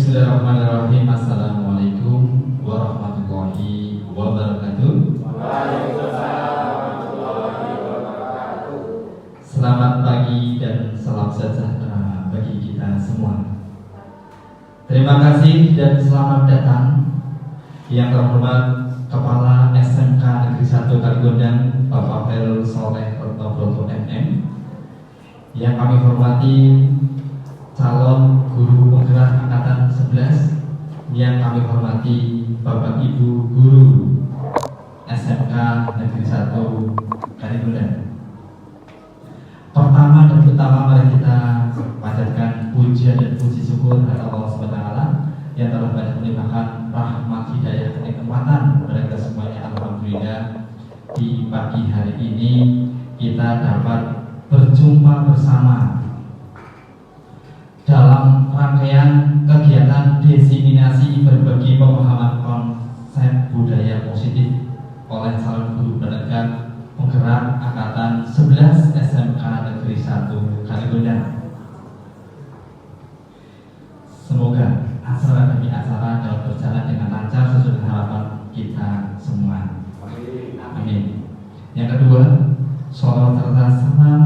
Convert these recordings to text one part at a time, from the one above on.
Bismillahirrahmanirrahim. Assalamualaikum warahmatullahi wabarakatuh. Waalaikumsalam warahmatullahi wabarakatuh. Selamat pagi dan salam sejahtera bagi kita semua. Terima kasih dan selamat datang yang terhormat Kepala SMK Negeri 1 Kaligondang Bapak Khairul Soleh Kertobroto MM, yang kami hormati calon guru penggerak angkatan 11, yang kami hormati Bapak Ibu guru SMK Negeri 1 Kaligondang. Pertama dan utama, mari kita panjatkan puja dan puji syukur kepada Allah SWT yang telah banyak melimpahkan rahmat, hidayah, kenikmatan kepada kita semuanya. Alhamdulillah, di pagi hari ini kita dapat berjumpa bersama dalam rangkaian kegiatan diseminasi berbagi pemahaman konsep budaya positif oleh calon guru penegak penggerak angkatan 11 SMK Negeri 1 Kaligondang. Semoga acara demi acara dapat berjalan dengan lancar sesuai harapan kita semua. Amin. Yang kedua, sholawat serta salam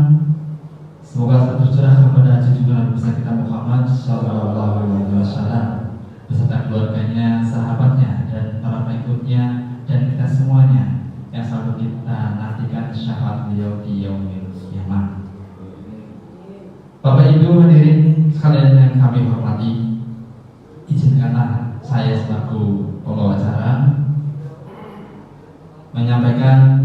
semoga tercurah kepada junjungan besar kita Muhammad Sallallahu Alaihi Wasallam beserta keluarganya, sahabatnya, dan para pengikutnya, dan kita semuanya yang selalu kita nantikan syafaat beliau di yaumil kiamat. Bapak Ibu hadirin sekalian yang kami hormati, izinkanlah saya selaku pembawa acara menyampaikan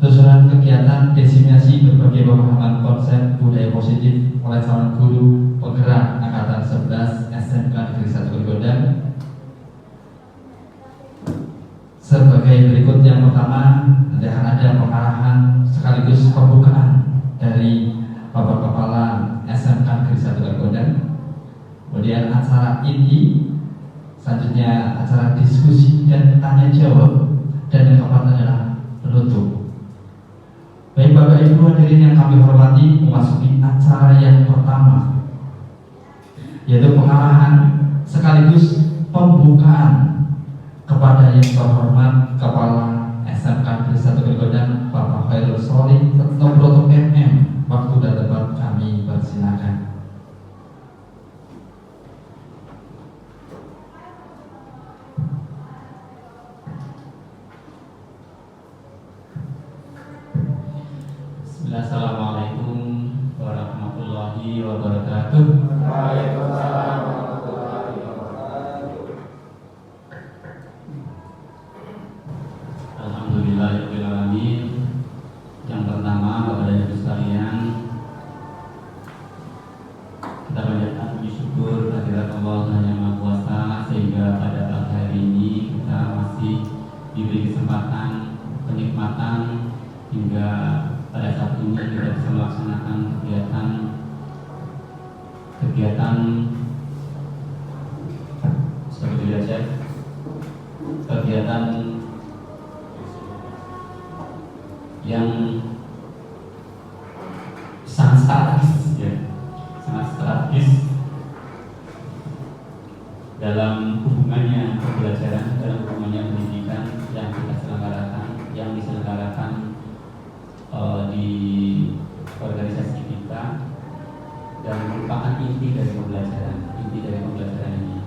susunan kegiatan diseminasi berbagai pemahaman konsep budaya positif oleh calon guru penggerak angkatan 11 SMK Negeri 1 Kaligondang sebagai berikut. Yang pertama, akan ada pengarahan sekaligus pembukaan dari Bapak Kepala SMK Negeri 1 Kaligondang. Kemudian acara inti, selanjutnya acara diskusi dan tanya jawab, dan yang keempat adalah penutup. Baik Bapak Ibu hadirin yang kami hormati, memasuki acara yang pertama, yaitu pengarahan sekaligus pembukaan kepada yang terhormat Kepala SMK Negeri 1 Kaligondang Bapak Khairul Soleh Kertobroto MM. Waktu dan tempat kami persilakan. Assalamualaikum warahmatullahi wabarakatuh. Waalaikumsalam warahmatullahi wabarakatuh. Alhamdulillahirabbil alamin. Yang pertama, Bapak dan Ibu sekalian, kita panjatkan puji syukur kehadirat Allah Yang Maha Kuasa sehingga pada pagi hari ini kita masih diberi kesempatan, kenikmatan hingga pada saat ini kita bisa melaksanakan kegiatan seperti biasa, kegiatan yang sangat strategis, ya, sangat strategis dalam hubungannya pembelajaran, dalam hubungannya pendidikan yang kita selenggarakan, yang diselenggarakan di organisasi kita, dan merupakan inti dari pembelajaran ini.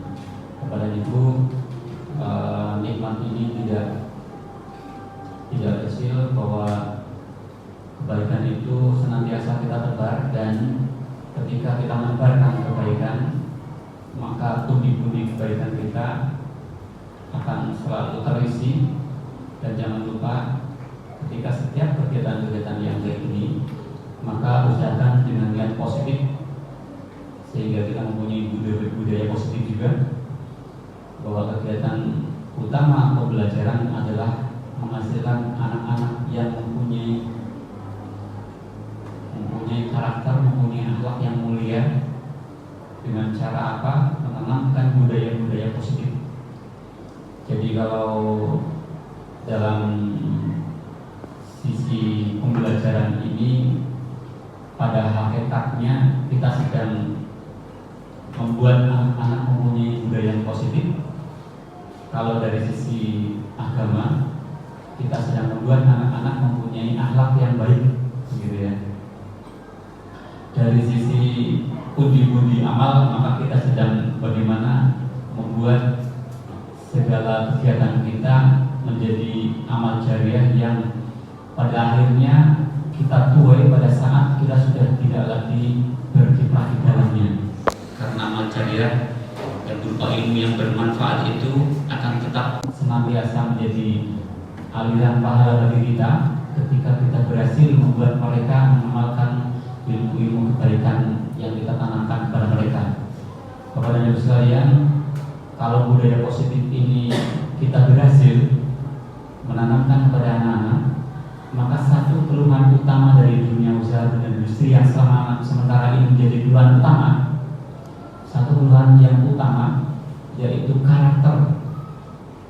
Kepada Ibu, nikmat ini tidak kecil, bahwa kebaikan itu senantiasa kita tebar, dan ketika kita menebarkan kebaikan, maka pundi-pundi kebaikan kita akan selalu terisi. Dan jangan lupa, ketika setiap kegiatan-kegiatan yang kayak ini, maka usahakan dengan niat positif sehingga kita mempunyai budaya positif juga, bahwa kegiatan utama pembelajaran adalah menghasilkan anak-anak yang mempunyai karakter, mempunyai akhlak yang mulia. Dengan cara apa? Menanamkan budaya-budaya positif. Jadi kalau dalam sisi pembelajaran ini, pada hakikatnya kita sedang membuat membuat anak-anak mempunyai budaya yang positif. Kalau dari sisi agama, kita sedang membuat anak-anak mempunyai akhlak yang baik, gitu ya. Dari sisi budi amal, maka kita sedang bagaimana membuat segala kegiatan kita menjadi amal jariah yang pada akhirnya kita tuai pada saat kita sudah tidak lagi berkiprah di dalamnya. Karena amal jariah dan berupa ilmu yang bermanfaat itu akan tetap senantiasa menjadi aliran pahala bagi kita ketika kita berhasil membuat mereka mengamalkan ilmu-ilmu kebaikan yang kita tanamkan kepada mereka. Bapak dan Ibu sekalian, kalau budaya positif ini kita berhasil menanamkan kepada anak-anak, maka satu keluhan utama dari dunia usaha dan industri yang sementara ini menjadi keluhan utama, satu keluhan yang utama yaitu karakter,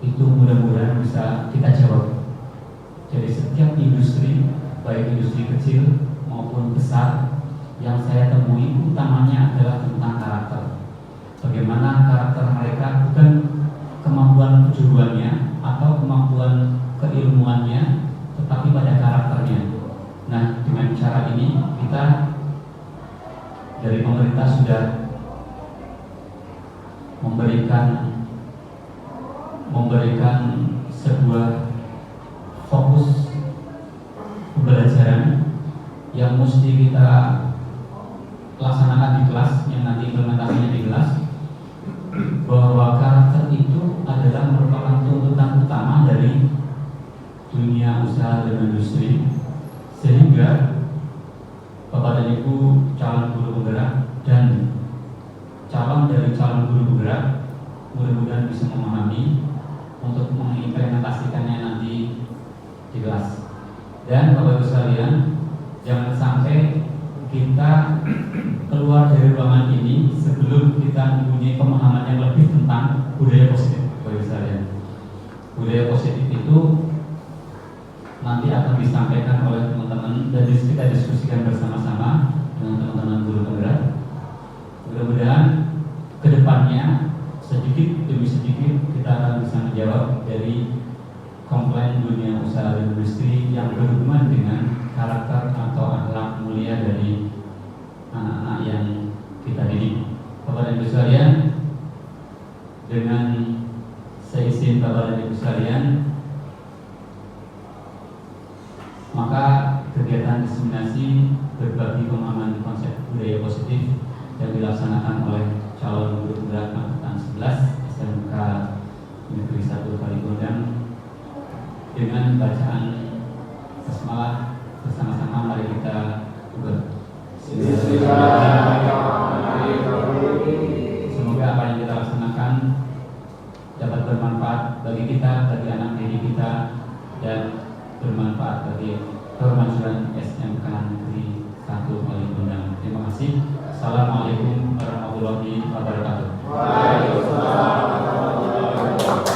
itu mudah-mudahan bisa kita jawab. Jadi setiap industri, baik industri kecil maupun besar, yang saya temui utamanya adalah tentang karakter. Bagaimana karakter mereka, bukan kemampuan kejuruannya atau kemampuan keilmuannya, tetapi pada karakternya. Nah, dengan cara ini kita dari pemerintah sudah memberikan sebuah fokus pembelajaran yang mesti kita laksanakan di kelas, yang nanti implementasinya di kelas, bahwa karakter itu adalah merupakan tuntutan utama dari dunia usaha dan industri, sehingga Bapak dan Ibu calon guru penggerak dan calon dari calon guru penggerak mudah-mudahan bisa memahami untuk mengimplementasikannya nanti di kelas. Dan Bapak Ibu sekalian, jangan sampai kita keluar dari ruangan ini sebelum kita mempunyai pemahaman yang lebih tentang budaya positif. Bapak Ibu sekalian, budaya positif itu nanti akan disampaikan oleh teman-teman dan kita diskusikan bersama-sama dengan teman-teman guru penggerak. Mudah-mudahan kedepannya sedikit demi sedikit kita akan bisa menjawab dari komplain dunia usaha dan industri yang berhubungan dengan karakter atau akhlak mulia dari anak-anak yang kita didik. Bapak dan Ibu sekalian, dengan seizin Bapak dan Ibu sekalian, maka kegiatan diseminasi berbagi pemahaman konsep budaya positif yang dilaksanakan oleh calon guru penggerak angkatan 11 SMK Negeri 1 Kaligodang dengan bacaan basmalah bersama-sama. Mari kita semoga apa yang kita laksanakan dapat bermanfaat bagi kita, bagi anak didik kita, dan bermanfaat bagi kemajuan SMK Negeri 1 Kaligodang. Terima kasih. Assalamualaikum warahmatullahi wabarakatuh. Waalaikumsalam warahmatullahi wabarakatuh.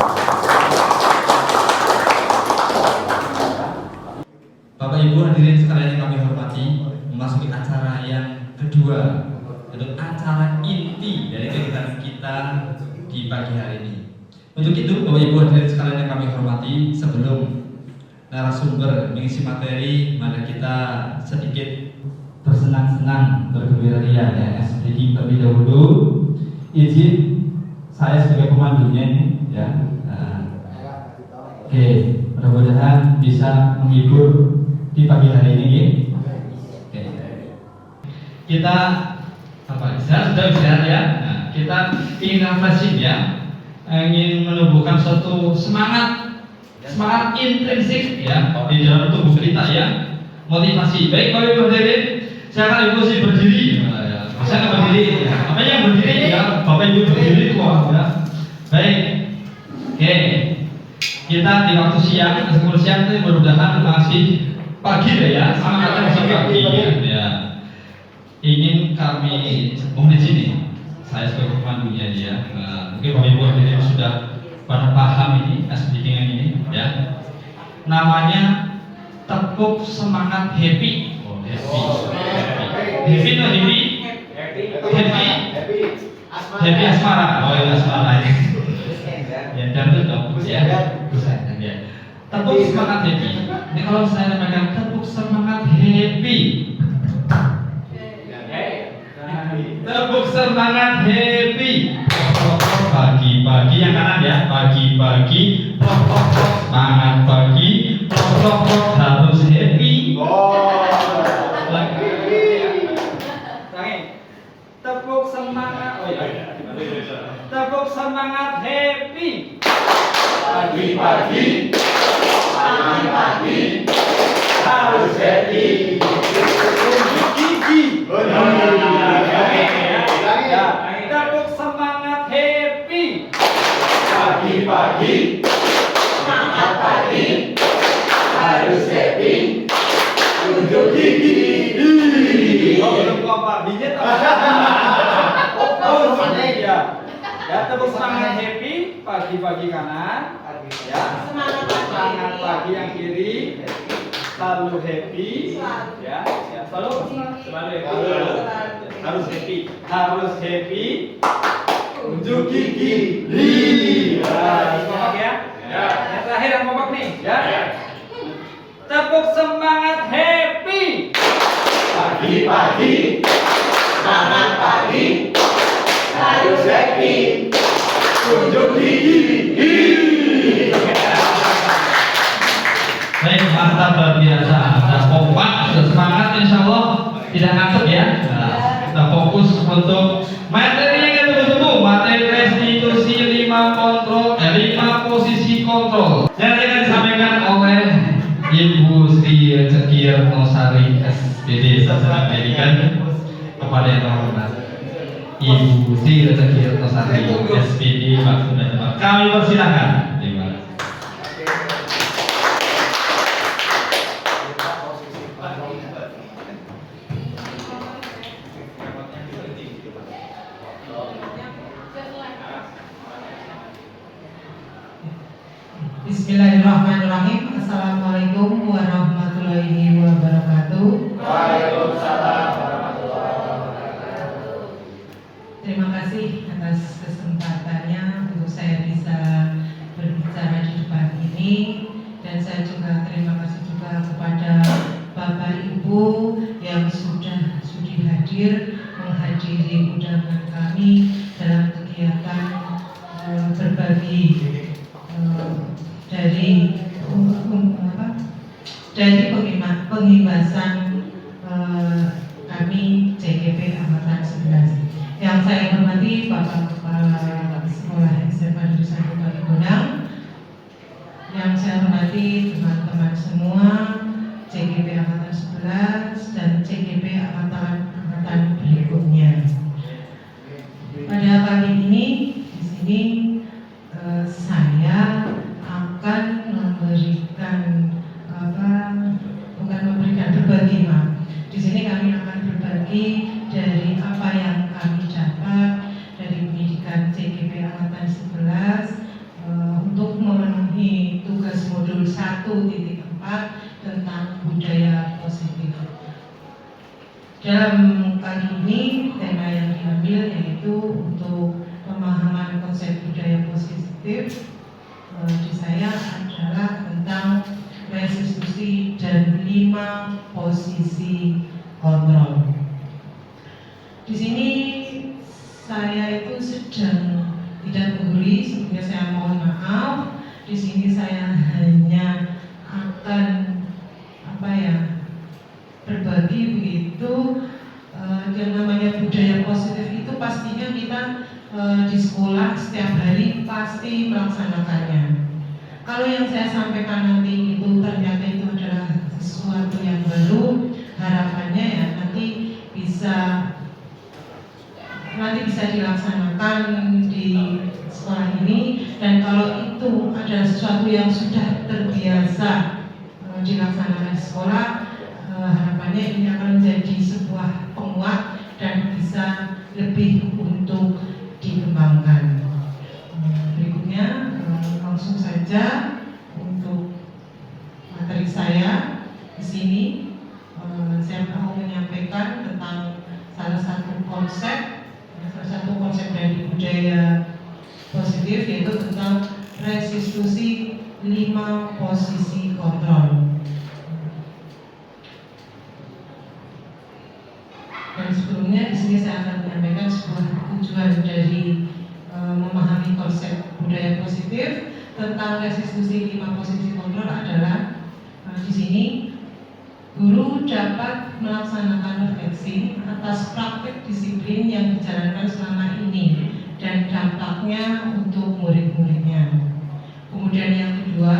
Bapak Ibu hadirin sekalian yang kami hormati, memasuki acara yang kedua, yaitu acara inti dari kegiatan kita di pagi hari ini. Untuk itu, Bapak Ibu hadirin sekalian yang kami hormati, sebelum narasumber mengisi materi, mari kita sedikit bersenang-senang, bergembira ya. Sedikit terlebih dahulu, izin saya sebagai pemandunya ini, ya. Oke, mudah-mudahan bisa menghibur di pagi hari ini. Oke. Kita saya sudah bicara ya. Nah, kita ingin refreshing ya, ingin menumbuhkan suatu semangat intrinsik ya di dalam tubuh kita ya, motivasi. Baik Bapak Ibu hadirin, silakan Ibu sih berdiri. Saya berdiri. Ya. Apa yang berdiri ya? Bapak Ibu berdiri kok ya. Baik. Oke. Kita di waktu siang, sebelum siang itu mudah-mudahan masih pagi deh ya, semangatnya masih pagi ya. Ingin kami mohon di sini, saya sebagai pemandunya ya. Mungkin Bapak Ibu hadirin sudah pada paham ini, speaking ini ya. Namanya tepuk semangat happy. Oh, happy. Happy atau happy? Happy. Happy Asmara. Oh ya Asmara ya. Ya dangdut dong ya. Buset ya. Tepuk semangat happy. Ini kalau saya namakan tepuk semangat happy. Tepuk semangat happy. Pagi-pagi yang kanan ya. Pagi-pagi. Semangat pagi. Harus happy. Tepuk semangat. Oh iya. Tepuk semangat happy. Pagi-pagi harus happy. Gigi. Ya. Tepuk semangat happy. Pagi-pagi harus happy. Unjuk gigi. Oh, belum kompak digit. Oh, ya. Ya, tepuk semangat happy. Pagi-pagi kanan. Ya. Semangat pagi yang kiri. Selalu happy. Ya. Selalu happy. Harus happy. Unjuk gigi. Kompak ya. Yang terakhir yang kompak nih, ya. Tepuk semangat happy. Pagi-pagi semangat pagi harus happy. Unjuk gigi. Baik, mantap luar biasa. Sudah kompak, sudah semangat, insya Allah tidak ngantuk ya. Nah, kita fokus untuk materi yang kita tunggu. Materi restitusi 5 posisi kontrol. Yang akan disampaikan oleh Ibu Sri Cekir Nosari SPD Sarjana Pendidikan kepada yang terhormat Ibu Sri Cekir Nosari SPD Maksud. Kami persilakan. Terima kasih. Bismillahirrahmanirrahim. Assalamualaikum warahmatullahi wabarakatuh. Waalaikumsalam warahmatullahi wabarakatuh. Terima kasih atas kesempatannya untuk saya bisa berbicara di depan ini, dan saya juga terima kasih juga kepada Bapak Ibu yang sudah sudi hadir menghadiri undangan kami dalam kegiatan berbagi dari penghibasan kami CGP Angkatan 11. Yang saya hormati Bapak Kepala Sekolah SMA Negeri 1 Kaligunang, yang saya hormati teman-teman semua CGP Angkatan 11 dan CGP Angkatan berikutnya. Pada kali ini di sini saya akan berbagi, Di sini kami akan berbagi dari apa yang kami dapat dari pendidikan CGP Angkatan 11 untuk memenuhi tugas modul 1.4 tentang budaya positif. Dalam kali ini tema yang diambil yaitu untuk pemahaman konsep budaya positif di saya adalah tentang restitusi dan 5 posisi kontrol. Di sini saya itu sedang tidak menggurui, sebelumnya saya mohon maaf. Di sini saya hanya akan berbagi begitu. Yang namanya budaya positif itu pastinya kita di sekolah setiap hari pasti melaksanakannya. Kalau yang saya sampaikan nanti itu ternyata itu adalah sesuatu yang baru, harapannya ya nanti bisa dilaksanakan di sekolah ini. Dan kalau itu adalah sesuatu yang sudah terbiasa dilaksanakan di sekolah, harapannya ini akan menjadi sebuah penguat dan bisa lebih untuk dikembangkan. Berikutnya langsung saja untuk materi saya di sini. Saya mau menyampaikan tentang salah satu konsep dari positif, yaitu tentang restitusi 5 posisi kontrol. Dan sebelumnya di sini saya akan menyampaikan sebuah tujuan dari memahami konsep budaya positif tentang restitusi 5 posisi kontrol adalah di sini guru dapat melaksanakan refleksi atas praktik disiplin yang dijalankan selama ini dan dampaknya untuk murid-muridnya. Kemudian yang kedua,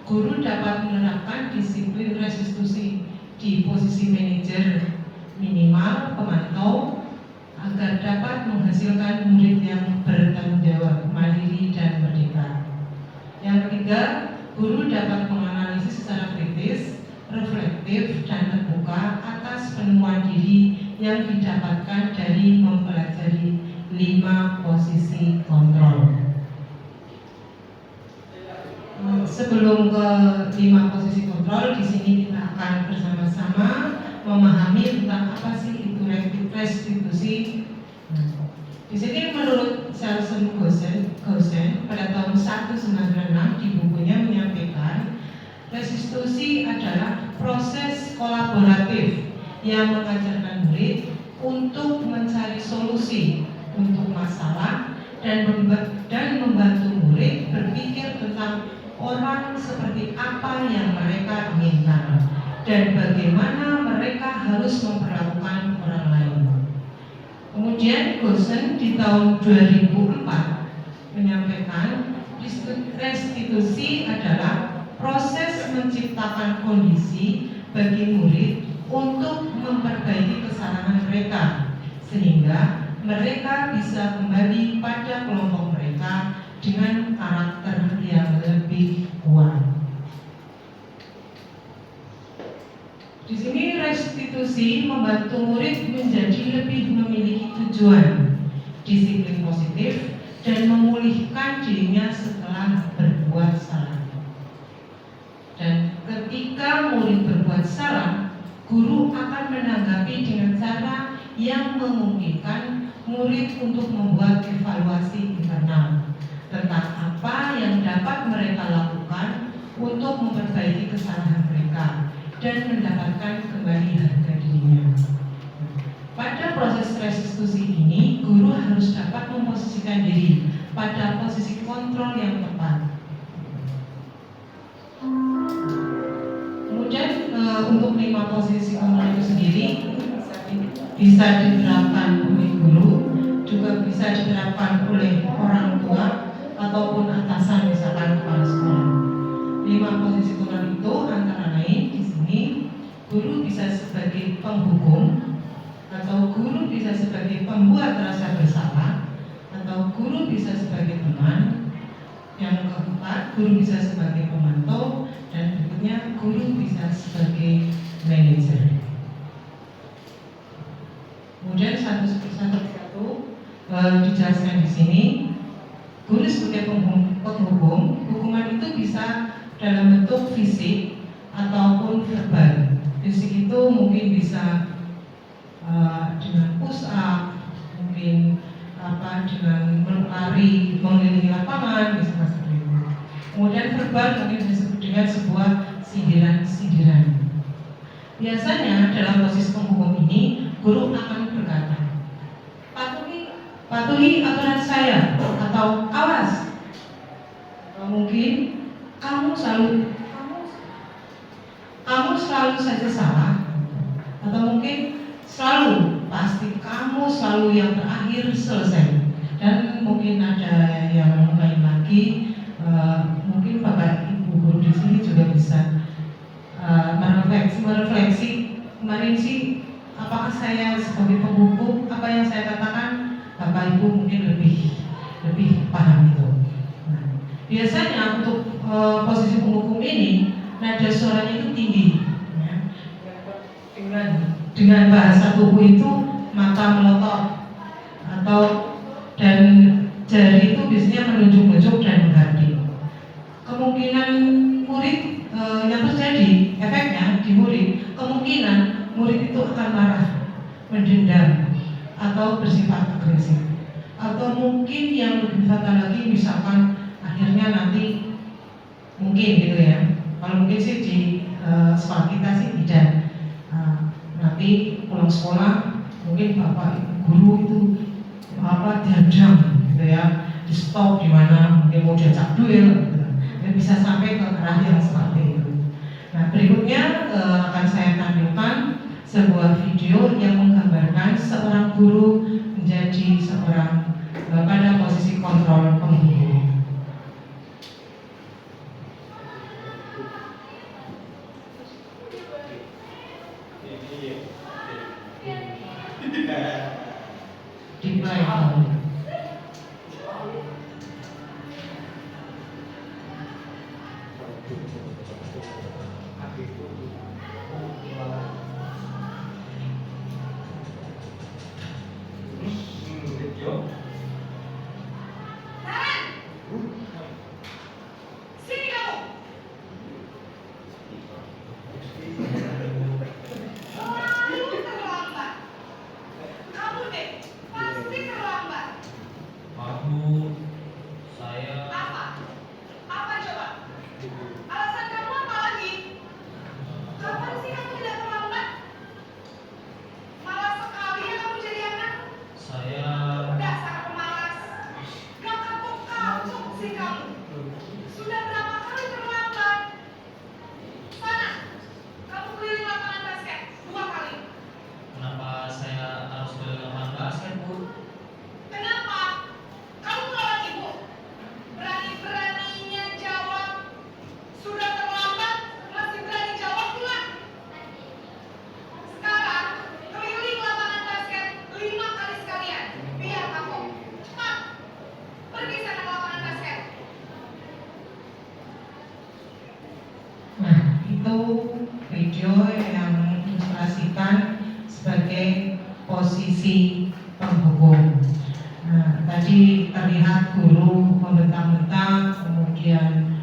guru dapat menerapkan disiplin restitusi di posisi manajer minimal pemantau agar dapat menghasilkan murid yang bertanggung jawab, mandiri dan merdeka. Yang ketiga, guru dapat menganalisis secara kritis, reflektif dan terbuka atas penemuan diri yang didapatkan dari mempelajari 5 posisi kontrol. Sebelum ke 5 posisi kontrol, di sini kita akan bersama-sama memahami tentang apa sih itu restitusi. Di sini menurut Selson Gaussen pada tahun 1996 di bukunya menyampaikan restitusi adalah proses kolaboratif yang mengajarkan murid untuk mencari solusi untuk masalah dan membantu murid berpikir tentang orang seperti apa yang mereka inginkan dan bagaimana mereka harus memperlakukan orang lain. Kemudian Gaussen di tahun 2004 menyampaikan restitusi adalah proses menciptakan kondisi bagi murid untuk memperbaiki kesalahan mereka sehingga mereka bisa kembali pada kelompok mereka dengan karakter yang lebih kuat. Di sini restitusi membantu murid menjadi lebih memiliki tujuan, disiplin positif, dan memulihkan dirinya setelah berbuat salah. Dan ketika murid berbuat salah, guru akan menanggapi dengan cara yang memungkinkan murid untuk membuat evaluasi internal tentang apa yang dapat mereka lakukan untuk memperbaiki kesalahan mereka dan mendapatkan kembali harga dirinya. Pada proses restitusi ini, guru harus dapat memposisikan diri pada posisi kontrol yang tepat. Kemudian untuk 5 posisi kontrol itu sendiri bisa diterapkan oleh guru, juga bisa diterapkan oleh orang tua ataupun atasan, misalkan kepala sekolah. 5 posisi kontrol itu antara lain di sini guru bisa sebagai penghukum, atau guru bisa sebagai pembuat rasa bersalah, atau guru bisa sebagai teman. Yang keempat, guru bisa sebagai pemantau, dan berikutnya guru bisa sebagai manajer. Kemudian satu dijelaskan di sini, guru sebagai penghukum, hukuman itu bisa dalam bentuk fisik ataupun verbal. Fisik itu mungkin bisa dengan push up, mungkin dengan berlari mengelilingi lapangan, misalnya seperti itu. Kemudian verbal mungkin disebut dengan sebuah sindiran-sindiran. Biasanya dalam proses penghukum ini, guru akan berkata, patuhi aturan saya, atau awas, mungkin kamu selalu saja salah, atau mungkin pasti kamu selalu yang terakhir selesai. Dan mungkin ada yang lain lagi, mungkin Bapak Ibu guru di sini juga bisa merefleksi kemarin sih, apakah saya sebagai penghukum, apa yang saya katakan Bapak Ibu mungkin lebih paham itu. Nah, biasanya untuk posisi penghukum ini nada suaranya itu tinggi, ya. Dengan bahasa tubuh itu mata melotot dan jari itu biasanya menunjuk-nunjuk dan mengganti. Kemungkinan murid yang terjadi efeknya di murid, kemungkinan murid itu akan marah, mendendam, atau bersifat agresif. atau mungkin yang lebih fatal lagi misalkan akhirnya nanti mungkin gitu ya, kalau mungkin sih di sekolah kita sih tidak. Nanti pulang sekolah mungkin bapak ibu guru itu diadang gitu ya, di stop di mana mungkin mau diajak duel gitu. Dan bisa sampai ke arah yang seperti itu. Nah, berikutnya akan saya tampilkan sebuah video yang menggambarkan seorang guru menjadi seorang pada posisi kontrol pemburu. Dimulai. Sini kamu. Selalu terlambat. Kamu deh pasti terlambat. Saya Apa? Apa coba? Alasan kamu apa lagi? Kapan sih kamu tidak terlambat? Malas sekali ya kamu jadi anak. Dasar pemalas. Gak kapok-kapok sih kamu. Sudah berapa kali terlambat? Sana, kamu keliling lapangan basket 2 kali. Kenapa saya harus keliling lapangan basket, Bu? Kenapa? Kamu lawan ibu. Berani-beraninya jawab. Sudah terlambat, masih berani jawab pula. Sekarang, keliling lapangan basket 5 kali sekalian. Biar kapok. Cepat. Pergi sana ke lapangan basket. Nah, itu video yang mengilustrasikan sebagai posisi penghukum. Nah, tadi terlihat guru membentang-bentang, kemudian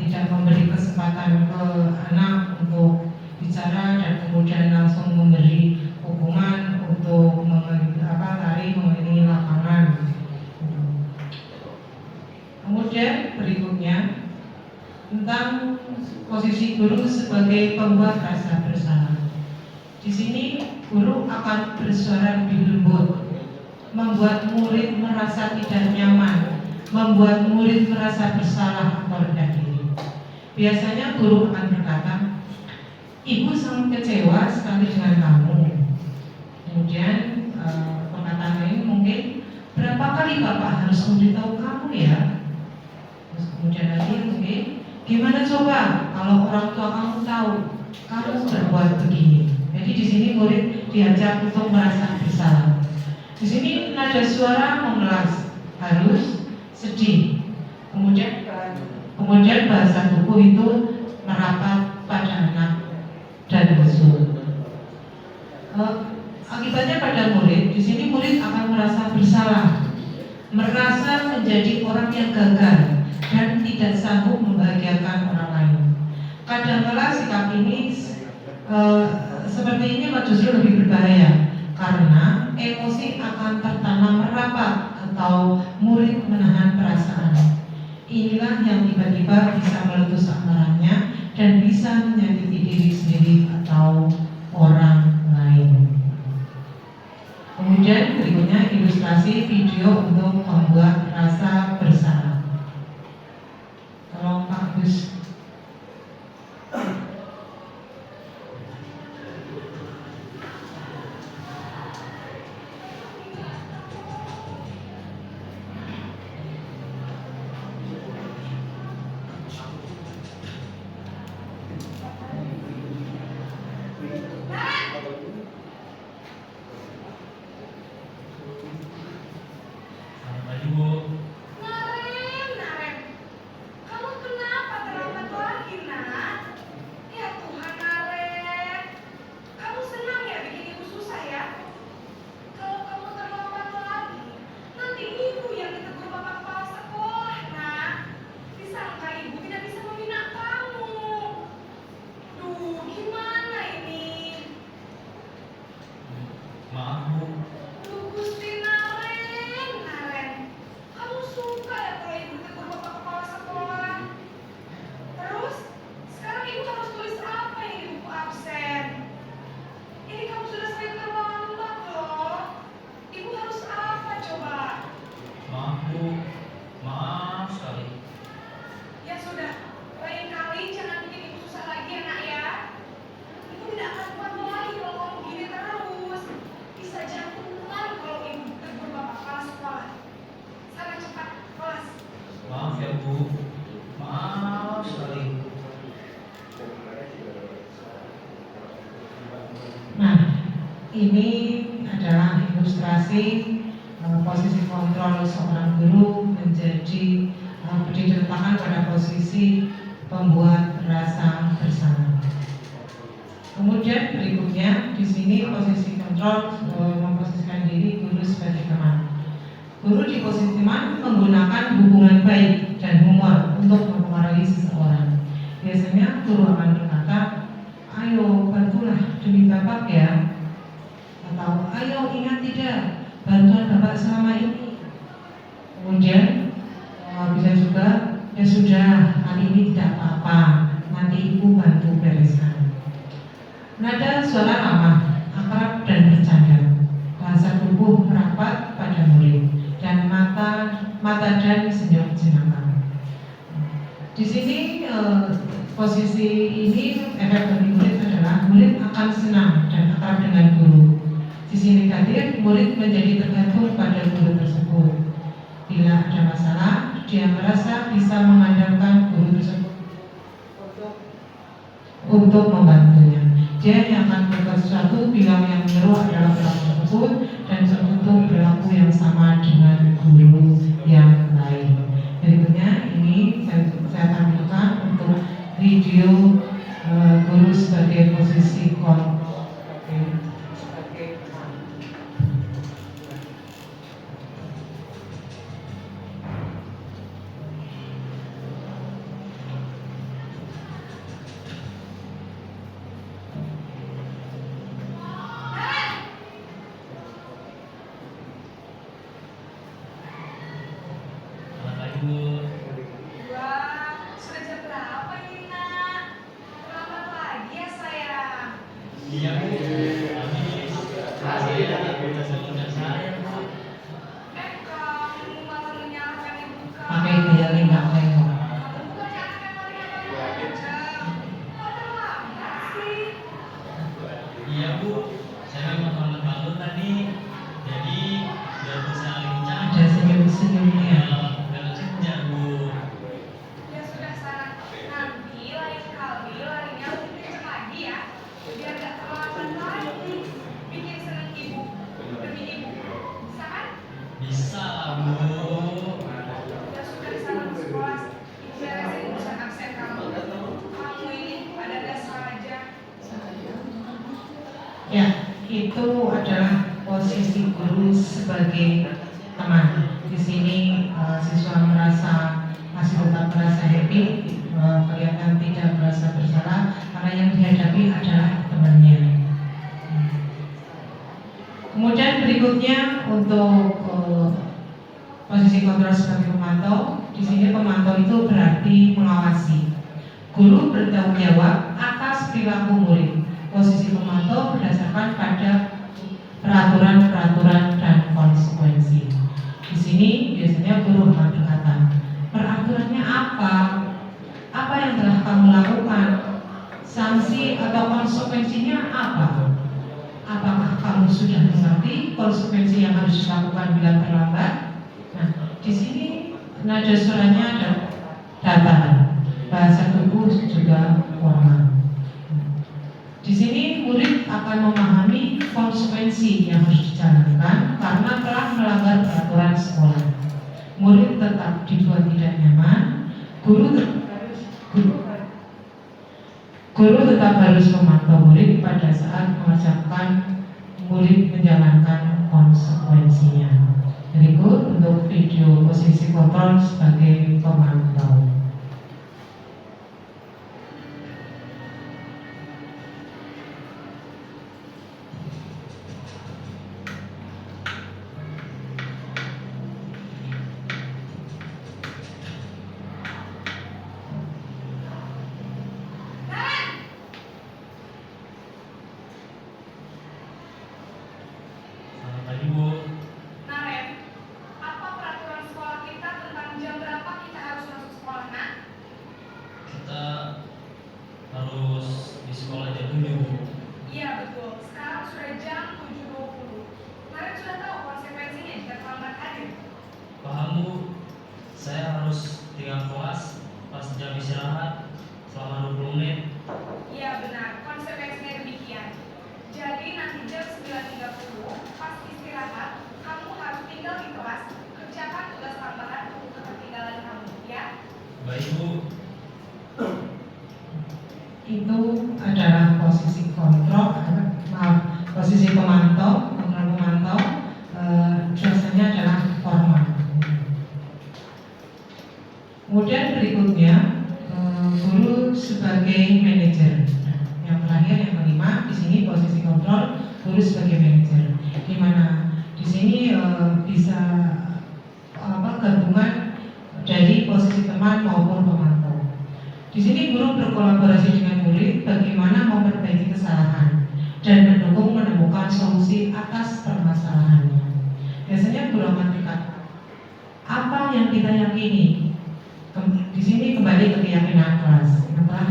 tidak memberi kesempatan ke anak untuk bicara dan kemudian langsung memberi hukuman untuk lari mengelilingi lapangan. Kemudian berikutnya tentang posisi guru sebagai pembuat rasa bersalah. Di sini guru akan bersuara lebih lembut, membuat murid merasa tidak nyaman, membuat murid merasa bersalah atau rendah diri. Biasanya guru akan berkata, "Ibu sangat kecewa sekali dengan kamu." Kemudian perkataan lain mungkin, "Berapa kali Bapak harus memberitahu kamu ya?" Terus kemudian lagi mungkin, "Gimana coba kalau orang tua kamu tahu kamu berbuat begini?" Jadi di sini murid diajak untuk merasa bersalah. Di sini nada suara memelas, halus, sedih. Kemudian bahasa tubuh itu merapat pada anak dan lesu. Akibatnya pada murid, di sini murid akan merasa bersalah, merasa menjadi orang yang gagal dan tidak sanggup membahagiakan orang lain. Kadang-kala sikap ini seperti ini justru lebih berbahaya karena emosi akan tertanam merapat atau murid menahan perasaan. Inilah yang tiba-tiba bisa meletus amarahnya dan bisa menyakiti diri sendiri atau orang lain. Kemudian berikutnya ilustrasi video untuk membuat rasa bersalah. Tolong Pak Gus. Selamat pagi, Bu. Bu. Maaf sekali. Nah, ini adalah ilustrasi posisi kontrol seorang guru menjadi diletakkan pada posisi pembuat rasa bersalah. Kemudian berikutnya di sini posisi kontrol memposisikan diri guru sebagai teman. Guru di posisi teman menggunakan hubungan baik dan humor untuk mempengaruhi seseorang. Biasanya guru akan berkata, ayo bantulah demi Bapak ya, atau ayo ingat tidak bantuan Bapak selama ini. Kemudian bisa juga, ya sudah hari ini tidak apa-apa, nanti ibu bantu bereskan. Nada suara ramah, akrab dan bercanda, bahasa tubuh merapat pada murid, dan mata dan senyum jenaka. Di sini posisi ini efek bagi murid adalah murid akan senang dan akrab dengan guru. Sisi negatif, murid menjadi tergantung pada guru tersebut. Bila ada masalah, dia merasa bisa mengandalkan guru tersebut untuk membantunya. Dia yang akan berbuat sesuatu bila yang menyuruh adalah perilaku tersebut dan tertutup perilaku yang sama dengan guru yang lain. Berikutnya ini saya tampilkan untuk video guru sebagai posisi kontrol. Wah, sudah jam berapa ini, Nak? Terlambat lagi ya, sayang? Iya Bu. Kamu malah menyalahkan ibu kamu. Pakai gaya lengkap tengok. Kamu bukannya anak yang paling jam. Kok terlambat sih? Iya Bu. Saya memang terlambat bangun tadi. Jadi biar bisa lincah. Ada senyum-senyumnya. Kalau kejar Bu. Ya sudah sana. Nanti lain kali larinya lebih kenceng lagi ya. Biar gak terlambat lagi. Bikin seneng ibu demi ibu. Bisa kan? Bisa lah Bu. Ya sudah di sana ke sekolah. Beresin urusan absen kamu. Kamu ini ada dasar aja. Ya, itu adalah posisi guru sebagai teman. Di sini siswa masih tetap merasa happy, kelihatan tidak merasa bersalah karena yang dihadapi adalah temannya. Kemudian berikutnya untuk posisi kontrol sebagai pemantau. Di sini pemantau itu berarti mengawasi. Guru bertanggung jawab atas perilaku murid. Posisi pemantau berdasarkan pada peraturan-peraturan dan konsekuensi. Di sini biasanya guru akan berkata, peraturannya apa? Apa yang telah kamu lakukan? Sanksi atau konsekuensinya apa? Apakah kamu sudah mengerti konsekuensi yang harus dilakukan bila terlambat? Nah, di sini nada suaranya ada datar, bahasa tubuh juga formal. Di sini murid akan memahami konsekuensi yang harus dijalankan karena telah melanggar peraturan sekolah. Murid tetap dibuat tidak nyaman, guru tetap harus memantau murid pada saat mengajarkan murid menjalankan konsekuensinya. Berikut untuk video posisi kontrol sebagai pemantau. Selamat pagi Bu. Naren, apa peraturan sekolah kita tentang jam berapa kita harus masuk sekolah, Nak? Kita harus di sekolah jam 7 Bu. Iya betul, sekarang sudah jam 7.20. Naren sudah tahu konsekuensinya jika terlambat hadir. Paham Bu. Saya harus 30 tinggal kelas pas jam istirahat selama 20 menit. Iya benar, konsekuensinya demikian. Jadi nanti jam 9.30 pas istirahat, kamu harus tinggal di kelas, kerjakan tugas tambahan untuk ketertinggalan kamu, ya? Baik Bu. Itu adalah posisi posisi pemantau, kontrol pemantau. Biasanya adalah formal. Kemudian berikutnya guru sebagai manajer. Yang terakhir yang kelima, di sini posisi kontrol guru sebagai manajer. Di mana di sini bisa gabungan dari posisi teman maupun pemantau. Di sini guru berkolaborasi dengan murid bagaimana memperbaiki kesalahan dan mendukung menemukan solusi atas permasalahannya. Biasanya guru akan berkata, apa yang kita yakini? Di sini kembali ke keyakinan kelas yang telah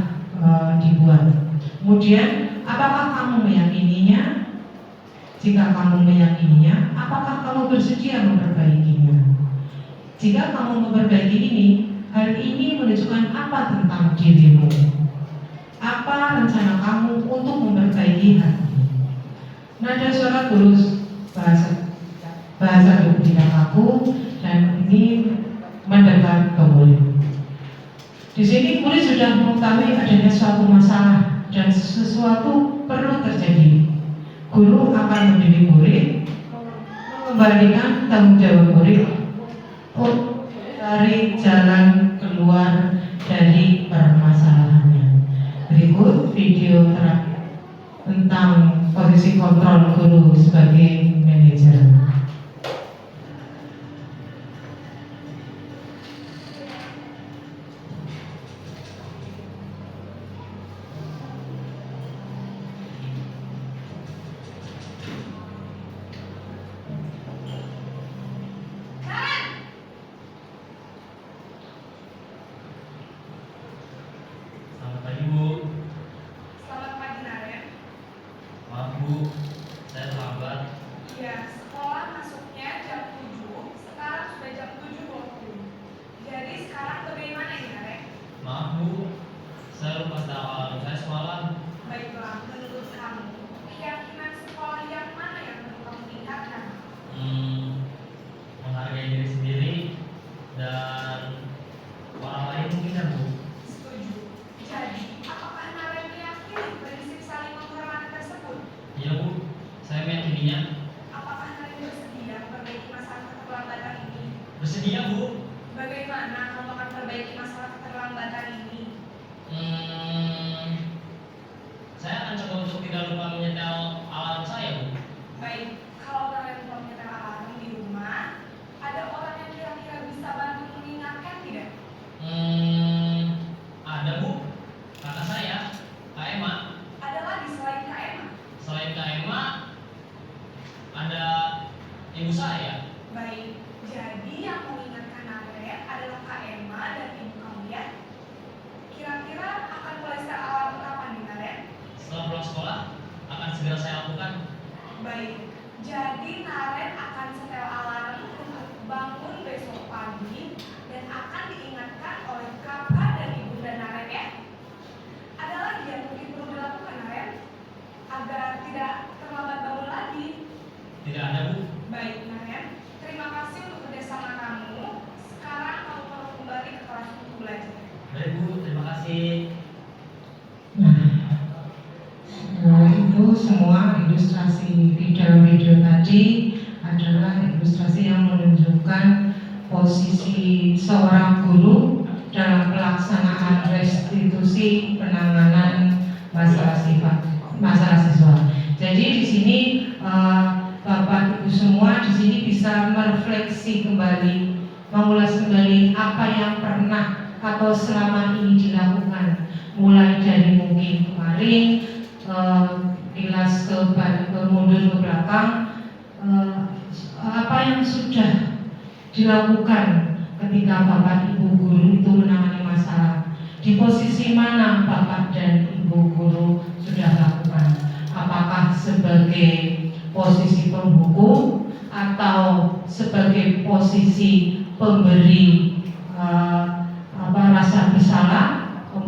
dibuat. Kemudian, apakah kamu meyakininya? Jika kamu meyakininya, apakah kamu bersedia memperbaikinya? Jika kamu memperbaiki ini, hal ini menunjukkan apa tentang dirimu? Apa rencana kamu untuk memperbaiki hal ini? Nada suara guru bahasa tubuh tidak kaku dan ini mendekat ke murid. Di sini murid sudah mengetahui adanya suatu masalah dan sesuatu perlu terjadi. Guru akan mendidik murid, mengembalikan tanggung jawab murid untuk mencari jalan keluar dari permasalahannya. Berikut video terakhir tentang posisi kontrol guru sebagai manajer. Selamat pagi Bu. Selamat pagi Naren. Maaf Bu, saya terlambat. Iya, sekolah masuknya jam 7, sekarang sudah jam 7.20. Jadi sekarang bagaimana ini Naren? Maaf Bu, saya lupa alarm saya semalam. Baiklah, menurut kamu, keyakinan sekolah yang mana yang perlu kamu tingkatkan? Menghargai diri sendiri dan orang lain mungkin ya Bu. Setuju. Jadi, apakah Naren meyakini prinsip saling menghormati tersebut? Iya Bu, saya meyakininya. Apakah Naren bersedia memperbaiki masalah keterlambatan ini? Bersedia Bu. Bagaimana kamu akan memperbaiki masalah keterlambatan ini? Saya akan coba untuk tidak lupa menyetel alarm saya Bu. Baik, kalau Naren belum menyetel alarm di rumah, ada orang yang kira-kira bisa bantu mengingatkan tidak? Ada Bu, kakak saya, Kak Emma. Ada lagi selain Kak Emma? Selain Kak Emma, ada ibu saya. Baik, jadi yang mengingatkan Naren adalah Kak Emma dan ibu kamu ya? Kira-kira akan mulai setel alarm kapan nih Naren? Setelah pulang sekolah, akan segera saya lakukan. Baik, jadi Naren akan setel alarm untuk bangun besok pagi dan akan diingatkan oleh kakak dan ibunda Naren ya. Ada lagi yang mungkin perlu dilakukan Naren agar tidak terlambat bangun lagi. Tidak ada Bu. Baik Naren, terima kasih untuk kerjasama kamu. Sekarang kamu perlu kembali ke kelas untuk belajar. Baik Bu, terima kasih. Itu semua ilustrasi di dalam video tadi adalah ilustrasi yang menunjukkan posisi seorang guru dalam pelaksanaan restitusi penanganan masalah siswa. Jadi di sini Bapak Ibu semua di sini bisa merefleksi kembali, mengulas kembali apa yang pernah atau selama ini dilakukan, mulai dari mungkin kemarin kilas ke mundur ke belakang, apa yang sudah dilakukan ketika Bapak Ibu guru itu menangani masalah, di posisi mana Bapak dan Ibu guru sudah lakukan, apakah sebagai posisi pembuku atau sebagai posisi pemberi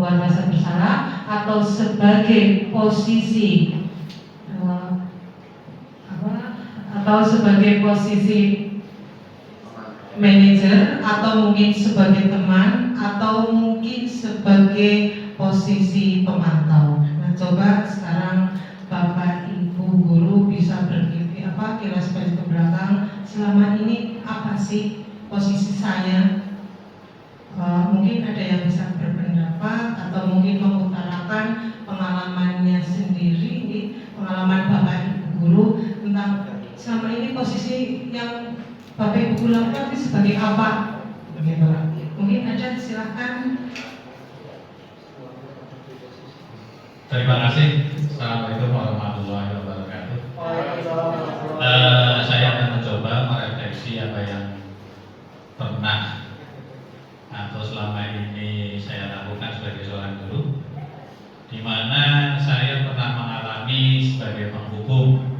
membuat rasa bersalah atau sebagai posisi atau sebagai posisi manajer, atau mungkin sebagai teman, atau mungkin sebagai posisi pemantau. Nah, coba sekarang Bapak Ibu guru bisa kilas balik ke belakang. Selama ini apa sih posisi saya? Mungkin ada yang bisa berpendapat atau mungkin mengutarakan pengalamannya sendiri, pengalaman Bapak Ibu guru tentang selama ini posisi yang Bapak Ibu guru lakukan itu sebagai apa? Begitu. Mungkin ada, silakan. Terima kasih. Assalamualaikum warahmatullahi wabarakatuh. Saya akan mencoba merefleksi apa yang pernah atau selama ini saya lakukan sebagai seorang guru, di mana saya pernah mengalami sebagai penghukum,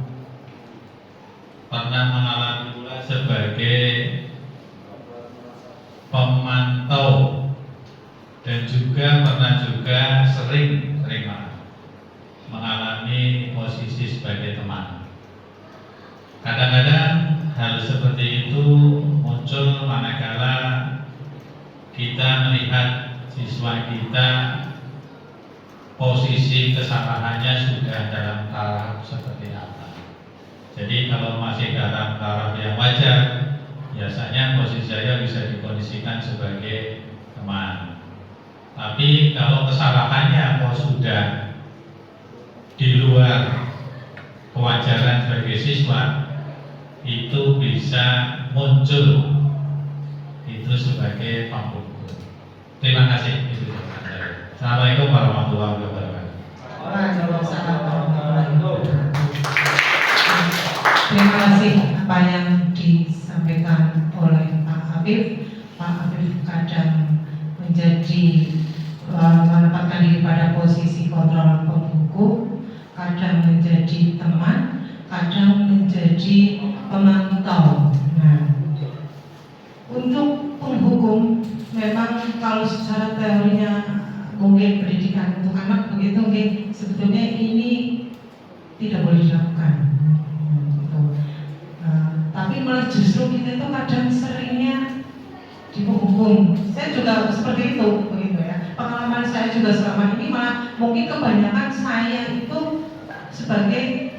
pernah mengalami pula sebagai pemantau, dan juga pernah sering mengalami posisi sebagai teman. Kadang-kadang hal seperti itu muncul manakala kita melihat siswa kita posisi kesalahannya sudah dalam taraf seperti apa. Jadi kalau masih dalam taraf yang wajar, biasanya posisi saya bisa dikondisikan sebagai teman. Tapi kalau kesalahannya sudah di luar kewajaran sebagai siswa, itu bisa muncul itu sebagai penghukum. Terima kasih. Assalamualaikum warahmatullahi wabarakatuh. Waalaikumsalam warahmatullahi wabarakatuh. Terima kasih apa yang disampaikan oleh Pak Afif. Pak Afif kadang menjadi menempatkan diri pada posisi kontrol penghukum, kadang menjadi teman, kadang menjadi pemantau. Nah, untuk penghukum memang kalau secara teorinya mungkin pendidikan untuk anak begitu, mungkin sebetulnya ini tidak boleh dilakukan. Tapi malah justru kita itu kadang seringnya dihukum. Saya juga seperti itu, begitu ya. Pengalaman saya juga selama ini malah mungkin kebanyakan saya itu sebagai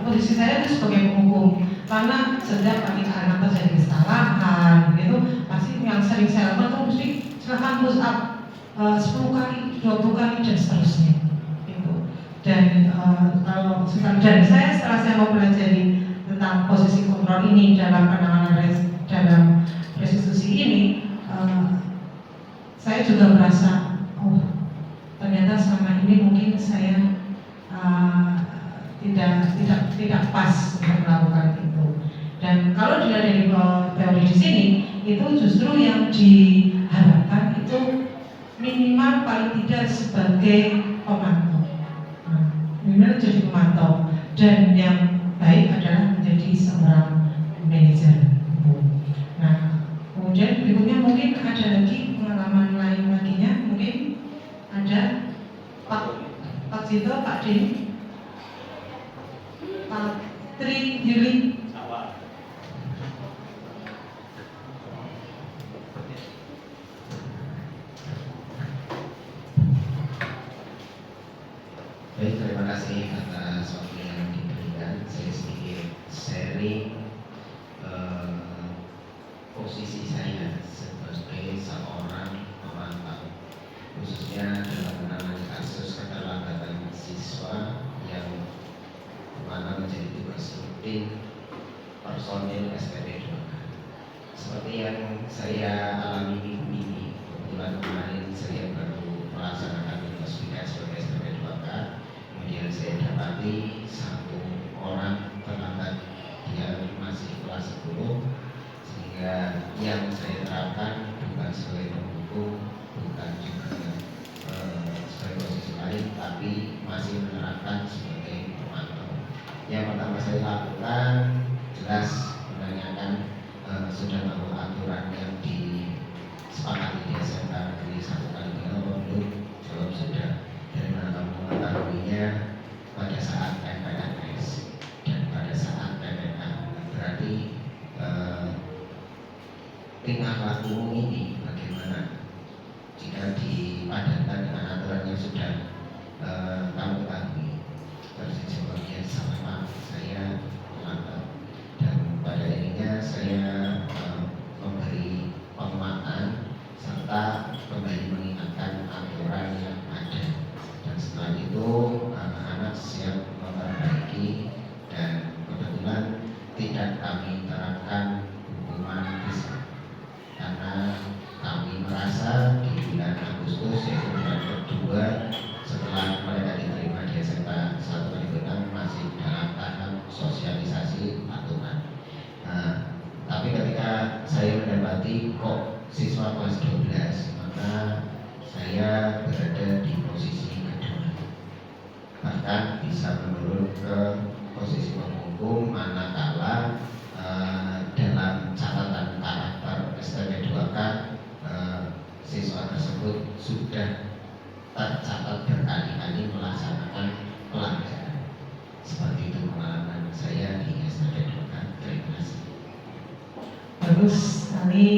posisi saya itu sebagai penghukum, karena setiap kali anak terjadi kesalahan, begitu pasti yang sering saya lakukan itu mesti silahkan push up 10 kali, 20 kali dan seterusnya. Gitu. Dan kalau dan saya setelah saya mempelajari tentang posisi kontrol ini dalam penanganan dalam restitusi ini, saya juga merasa, oh ternyata selama ini mungkin saya tidak pas untuk melakukan itu. Dan kalau dilihat dari teori di sini, itu justru yang diharapkan itu minimal paling tidak sebagai pemantau, minimal jadi pemantau, dan yang baik adalah menjadi seorang manajer. Nah, kemudian berikutnya mungkin ada lagi pengalaman lain laginya, mungkin ada Pak Cito, Pak Dini, Pak Tri Yuli. Baik, terima kasih atas waktu yang diberikan. Saya sedikit sharing posisi saya sebagai seorang pemantau, khususnya dalam menangani kasus keterlambatan siswa yang mana menjadi tugas rutin personil SPP 2K. Seperti yang saya alami minggu ini, kebetulan kemarin saya baru melaksanakan tugas PKS sebagai SPP 2K. Kemudian saya dapati satu orang terlambat, dia masih kelas 10, sehingga yang saya terapkan bukan sebagai penghukum, bukan juga sebagai posisi lain, tapi masih menerapkan sebagai pemantau. Yang pertama saya lakukan jelas menanyakan sudah tahu aturan yang disepakati di SMK Negeri 1 Kaligawe belum. sudah kamu ketahui. Terus jawabnya sama, saya lambat, dan pada akhirnya saya memberi penguatan serta kembali mengingatkan aturan yang ada, dan setelah itu anak-anak siap memperbaiki, dan kebetulan tidak kami terapkan hukuman fiskal karena kami merasa di bulan Agustus, yaitu bulan kedua setelah mereka diterima di SMA 1 Kaligunang, masih dalam tahap sosialisasi aturan. Tapi ketika saya mendapati kok siswa kelas 12, maka saya berada di posisi kedua, bahkan bisa menurun ke posisi penghukum manakala dalam catatan karakter STP 2K siswa tersebut sudah tercatat berkali-kali melaksanakan pelanggaran. Seperti itu pengalaman saya di STP 2K. Terima kasih. Bagus sekali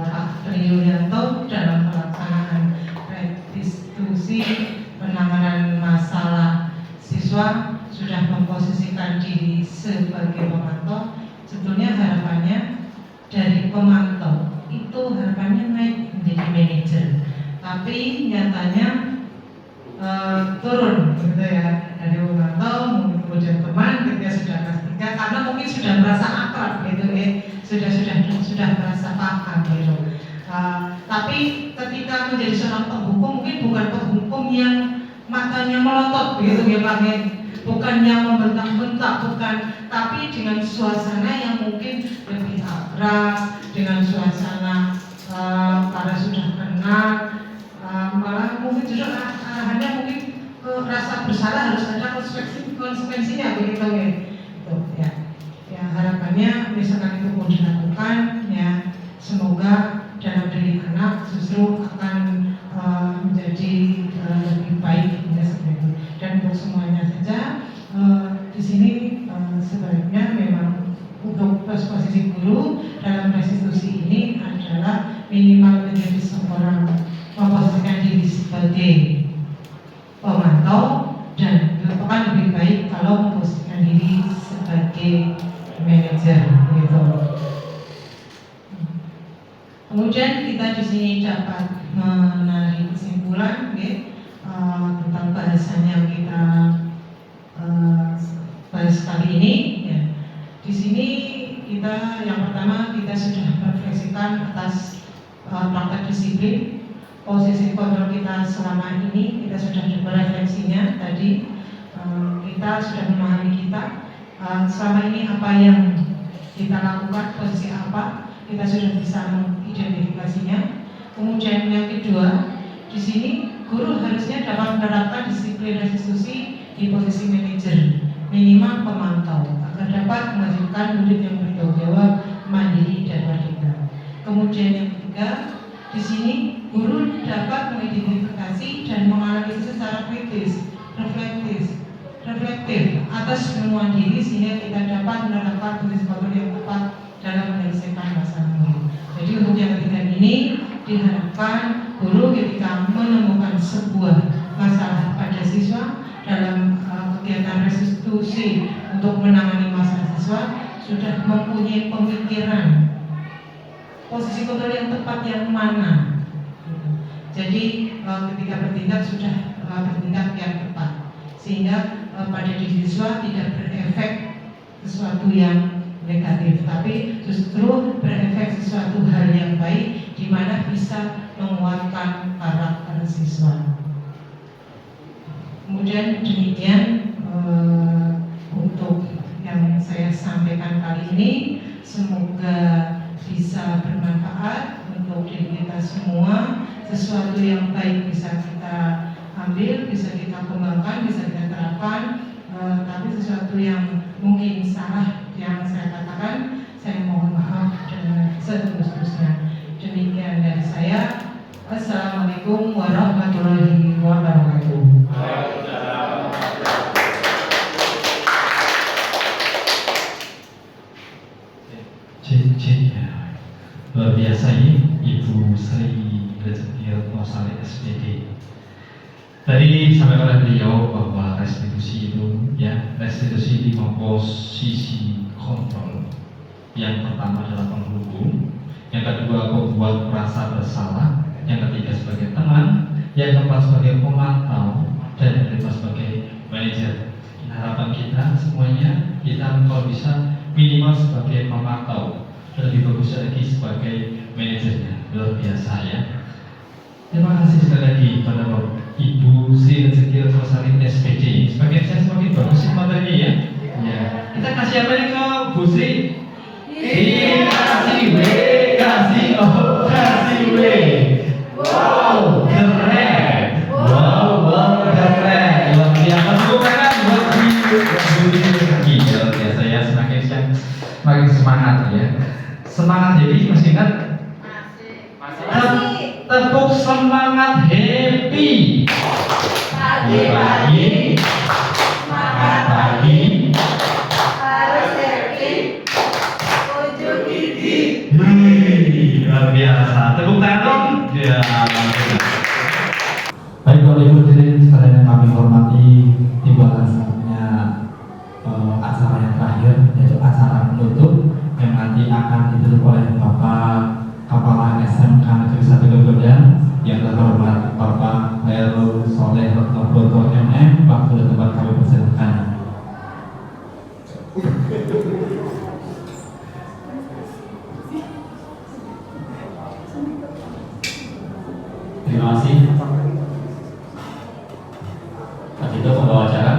Pak Triyoyanto dalam pelaksanaan restitusi penanganan masalah siswa sudah memposisikan diri sebagai pemantau. Sebetulnya harapannya dari pemantau itu harapannya naik menjadi manajer, tapi nyatanya turun gitu ya, dari pemantau mungkin kemudian teman ketika sudah kelas 3 karena mungkin sudah merasa akrab gitu ya, sudah merasa paham gitu. Tapi ketika menjadi seorang penghukum mungkin bukan penghukum yang matanya melotot begitu ya Pak, bukan yang membentak-bentak, bukan, tapi dengan suasana yang mungkin lebih akrab, dengan suasana karena sudah kenal, malah mungkin justru arahannya mungkin rasa bersalah harus ada konsekuensinya begitu ya. Itu ya. Ya harapannya misalkan itu mau dilakukan ya, semoga dalam diri anak justru akan menjadi lebih baik ya, seperti itu. Dan untuk semuanya saja di sini sebaiknya memang untuk posisi guru dalam restitusi ini adalah minimal menjadi seorang memposisikan diri sebagai pemantau, dan bahkan lebih baik kalau memposisikan diri sebagai manajer gitu. Kemudian kita di sini dapat menarik kesimpulan tentang bahasan yang kita bahas kali ini ya. Di sini kita yang pertama kita sudah merefleksikan atas praktek disiplin, posisi kontrol kita selama ini kita sudah coba refleksinya tadi. Kita sudah memahami kita selama ini apa yang kita lakukan, posisi apa, kita sudah bisa mengidentifikasinya. Kemudian yang kedua, di sini guru harusnya dapat menerapkan disiplin restitusi di posisi manajer, minimal pemantau, agar dapat menghasilkan murid yang bertanggung jawab, mandiri dan merdeka. Kemudian yang ketiga, di sini guru dapat mengidentifikasi dan menganalisis secara kritis, reflektif atas penemuan diri, sehingga kita dapat menerapkan posisi kontrol yang tepat dalam menyelesaikan masalah murid. Jadi untuk yang ketiga ini diharapkan guru ketika menemukan sebuah masalah pada siswa dalam kegiatan restitusi untuk menangani masalah siswa sudah mempunyai pemikiran posisi kontrol yang tepat yang mana. Jadi ketika bertindak sudah bertindak yang tepat, sehingga pada diri siswa tidak berefek sesuatu yang negatif, tapi justru berefek sesuatu hal yang baik, di mana bisa menguatkan karakter siswa. Kemudian demikian untuk yang saya sampaikan kali ini, semoga bisa bermanfaat untuk diri kita semua. Sesuatu yang baik bisa kita ambil, bisa kita kembangkan, bisa kita terapkan. Tapi sesuatu yang mungkin salah yang saya katakan, saya mohon maaf dan seterusnya. Demikian dari saya. Assalamualaikum warahmatullahi wabarakatuh. Luar biasa ini Ibu Sri Rezeki Retno Saleh SPD. Tadi disampaikan oleh beliau bahwa restitusi itu di posisi kontrol. Yang pertama adalah penghubung, yang kedua pembuat merasa bersalah, yang ketiga sebagai teman, yang keempat sebagai pemantau, dan yang kelima sebagai manajer. Harapan kita semuanya kita kalau bisa minimal sebagai pemantau, lebih bagus lagi sebagai manajernya. Luar biasa ya. Terima kasih sekali lagi pada Ibu Sri Rezeki Rosari SPD. Saya semakin bagus sih materinya ya. Ya. Kita kasih apa nih ke Bu Sri? Kasih W, kasih O, kasih W. Wow, keren. Wow, keren. Luar biasa. Bukan buat Bu Sri. Luar biasa ya. Semakin semangat ya. Semangat jadi masih ingat? Tepuk semangat happy. Pagi, semangat pagi, harus happy, ujung gigi. Luar biasa. Tepuk tangan. Ya. Baik Bapak Ibu hadirin sekalian yang kami hormati, tiba saatnya acara yang terakhir, yaitu acara penutup yang nanti akan ditutup oleh Bapak Kepala SMK Negeri 1 Gegodan yang terhormat Bapak Hairul Soleh Retnoboto MM. Waktu dan tempat kami persilakan. Terima kasih. Pak Tito, pembawa acara.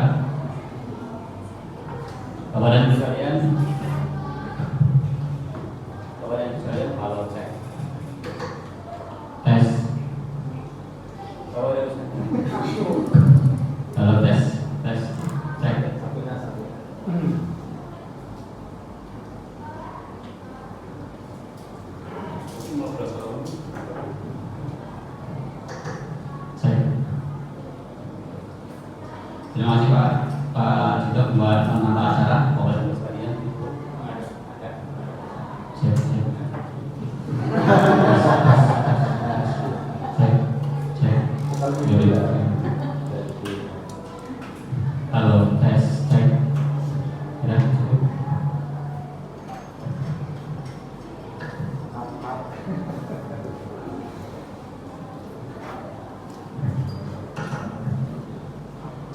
Bapak dan Ibu sekalian. Bapak dan Ibu sekalian, halo cek. Tes. Bapak dan Ibu sekalian. Halo tes. Tes. Cek. Cek. Terima kasih Pak Tito, pembawa acara. Bapak dan Ibu sekalian. Cek. Halo, tes, cek. Ya, cukup.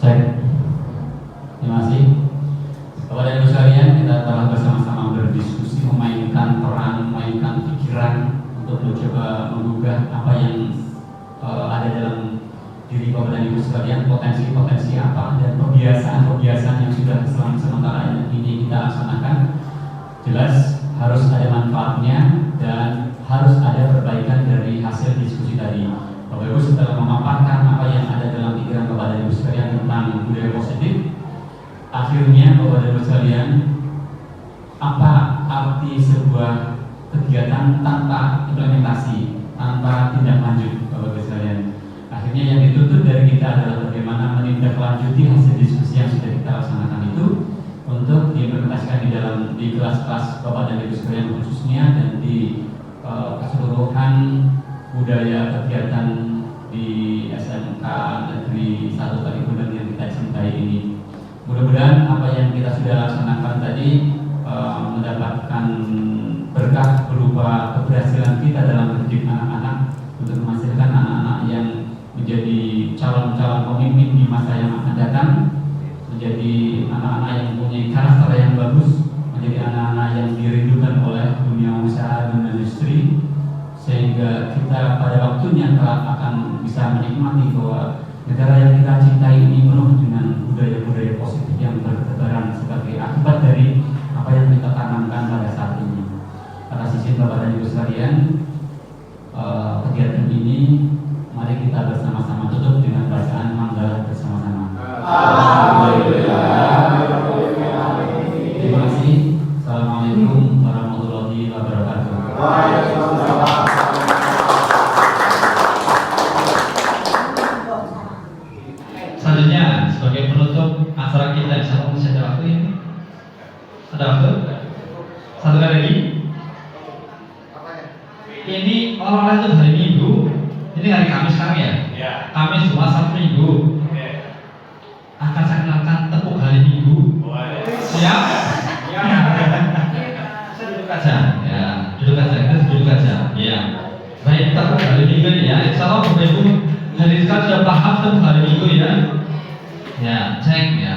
Cek. Terima kasih. Bapak dan Ibu sekalian, kita telah bersama-sama berdiskusi, memainkan peran, memainkan pikiran untuk mencoba menggugah apa yang ada dalam diri Bapak dan Ibu sekalian, potensi-potensi apa dan kebiasaan-kebiasaan yang sudah sementara ini kita laksanakan. Jelas harus ada manfaatnya dan harus ada perbaikan dari hasil diskusi tadi. Bapak Ibu setelah memaparkan apa yang ada dalam pikiran Bapak dan Ibu sekalian tentang budaya positif, akhirnya Bapak dan Ibu sekalian, apa arti sebuah kegiatan tanpa implementasi, tanpa tindak lanjut, Bapak Ibu sekalian? Akhirnya yang dituntut dari kita adalah bagaimana menindaklanjuti hasil diskusi yang sudah kita laksanakan itu untuk diimplementasikan di kelas-kelas Bapak dan Ibu sekalian khususnya dan di keseluruhan budaya kegiatan di SMK Negeri 1 Kalikudan yang kita cintai ini. Mudah-mudahan apa yang kita sudah laksanakan tadi mendapatkan berkah berupa keberhasilan kita dalam mendidik anak-anak untuk menghasilkan anak-anak yang menjadi calon-calon pemimpin di masa yang akan datang, menjadi anak-anak yang mempunyai karakter yang bagus, menjadi anak-anak yang dirindukan oleh dunia usaha dan industri, sehingga kita pada waktunya kelak akan bisa menikmati bahwa negara yang kita cintai ini penuh dengan budaya-budaya positif yang bertebaran sebagai akibat dari apa yang kita tanamkan pada saat ini. Atas izin Bapak dan Ibu sekalian, kegiatan ini mari kita bersama-sama tutup dengan bacaan mangga bersama-sama. Terima kasih. Assalamualaikum warahmatullahi wabarakatuh. Selanjutnya sebagai penutup acara kita, insya Allah masih ada waktu ini. Ada waktu? Satu kali lagi. Ini orang-orang itu hari Minggu. Ini hari Kamis sekarang ya? Kamis, Jumat, Sabtu, Minggu. kita hari Minggu ini ya. Insya Allah Bapak Ibu hari sekarang sudah paham tentang hari Minggu ya. Ya, cek ya.